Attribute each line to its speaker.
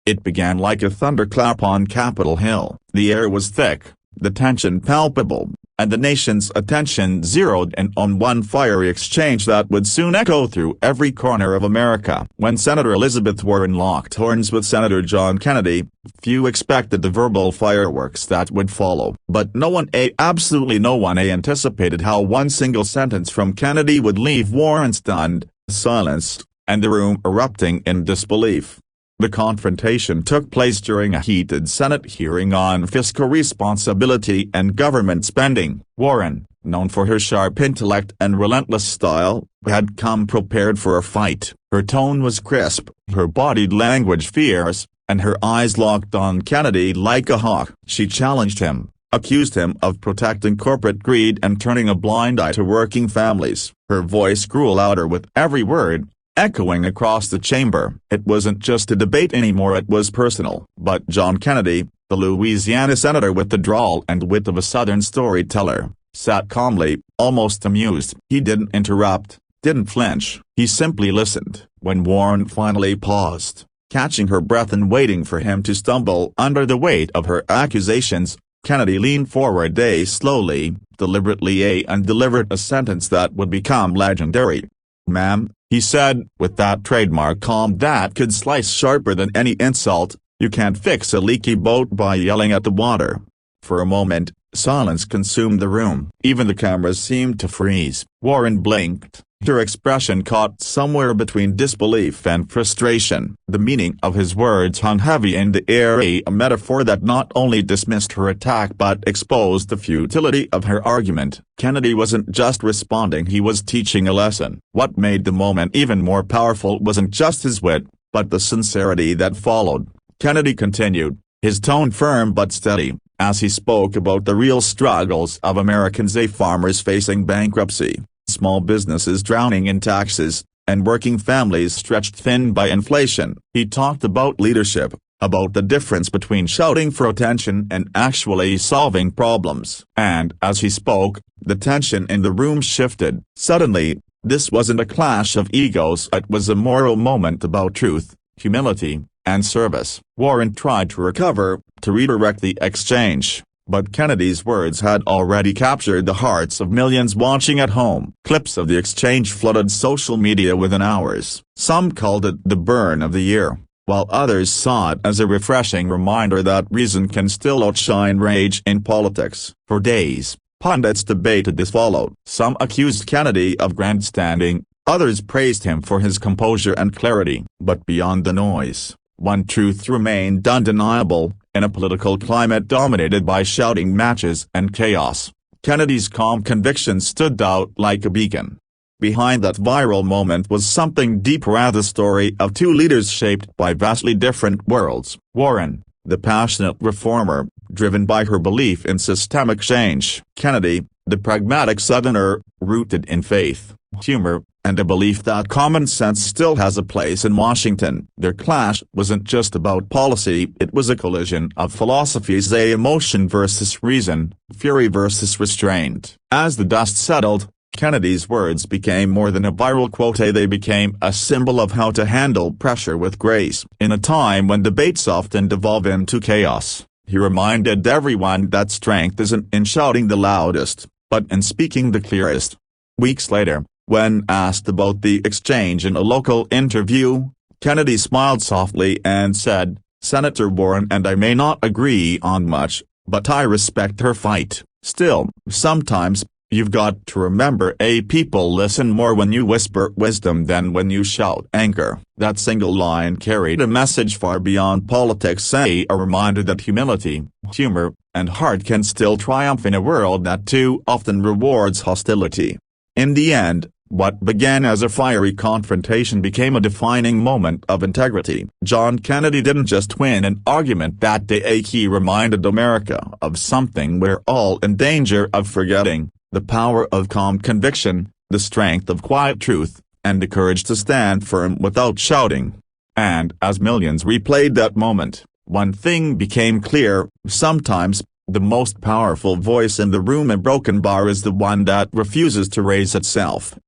Speaker 1: It began like a thunderclap on Capitol Hill. The air was thick, the tension palpable, and the nation's attention zeroed in on one fiery exchange that would soon echo through every corner of America. When Senator Elizabeth Warren locked horns with Senator John Kennedy, few expected the verbal fireworks that would follow. But absolutely no one anticipated how one single sentence from Kennedy would leave Warren stunned, silenced, and the room erupting in disbelief. The confrontation took place during a heated Senate hearing on fiscal responsibility and government spending. Warren, known for her sharp intellect and relentless style, had come prepared for a fight. Her tone was crisp, her body language fierce, and her eyes locked on Kennedy like a hawk. She challenged him, accused him of protecting corporate greed and turning a blind eye to working families. Her voice grew louder with every word, echoing across the chamber. It wasn't just a debate anymore, it was personal. But John Kennedy, the Louisiana senator with the drawl and wit of a Southern storyteller, sat calmly, almost amused. He didn't interrupt, didn't flinch. He simply listened. When Warren finally paused, catching her breath and waiting for him to stumble under the weight of her accusations, Kennedy leaned forward slowly, deliberately and delivered a sentence that would become legendary. "Ma'am," he said, with that trademark calm that could slice sharper than any insult, "you can't fix a leaky boat by yelling at the water." For a moment, silence consumed the room. Even the cameras seemed to freeze. Warren blinked, her expression caught somewhere between disbelief and frustration. The meaning of his words hung heavy in the air, a metaphor that not only dismissed her attack but exposed the futility of her argument. Kennedy wasn't just responding, he was teaching a lesson. What made the moment even more powerful wasn't just his wit, but the sincerity that followed. Kennedy continued, his tone firm but steady, as he spoke about the real struggles of Americans: farmers facing bankruptcy, small businesses drowning in taxes, and working families stretched thin by inflation. He talked about leadership, about the difference between shouting for attention and actually solving problems. And as he spoke, the tension in the room shifted. Suddenly, this wasn't a clash of egos, it was a moral moment about truth, humility, and service. Warren tried to recover, to redirect the exchange, but Kennedy's words had already captured the hearts of millions watching at home. Clips of the exchange flooded social media within hours. Some called it the burn of the year, while others saw it as a refreshing reminder that reason can still outshine rage in politics. For days, pundits debated this followed. Some accused Kennedy of grandstanding, others praised him for his composure and clarity. But beyond the noise, one truth remained undeniable: in a political climate dominated by shouting matches and chaos, Kennedy's calm conviction stood out like a beacon. Behind that viral moment was something deeper, the story of two leaders shaped by vastly different worlds. Warren, the passionate reformer, driven by her belief in systemic change. Kennedy, the pragmatic Southerner, rooted in faith, humor, and a belief that common sense still has a place in Washington. Their clash wasn't just about policy, it was a collision of philosophies: emotion versus reason, fury versus restraint. As the dust settled, Kennedy's words became more than a viral quote, they became a symbol of how to handle pressure with grace. In a time when debates often devolve into chaos, he reminded everyone that strength isn't in shouting the loudest, but in speaking the clearest. Weeks later, when asked about the exchange in a local interview, Kennedy smiled softly and said, "Senator Warren and I may not agree on much, but I respect her fight. Still, sometimes, you've got to remember, people listen more when you whisper wisdom than when you shout anger." That single line carried a message far beyond politics, a reminder that humility, humor, and heart can still triumph in a world that too often rewards hostility. In the end, what began as a fiery confrontation became a defining moment of integrity. John Kennedy didn't just win an argument that day, he reminded America of something we're all in danger of forgetting: the power of calm conviction, the strength of quiet truth, and the courage to stand firm without shouting. And as millions replayed that moment, one thing became clear: sometimes, the most powerful voice in the room, a broken bar, is the one that refuses to raise itself.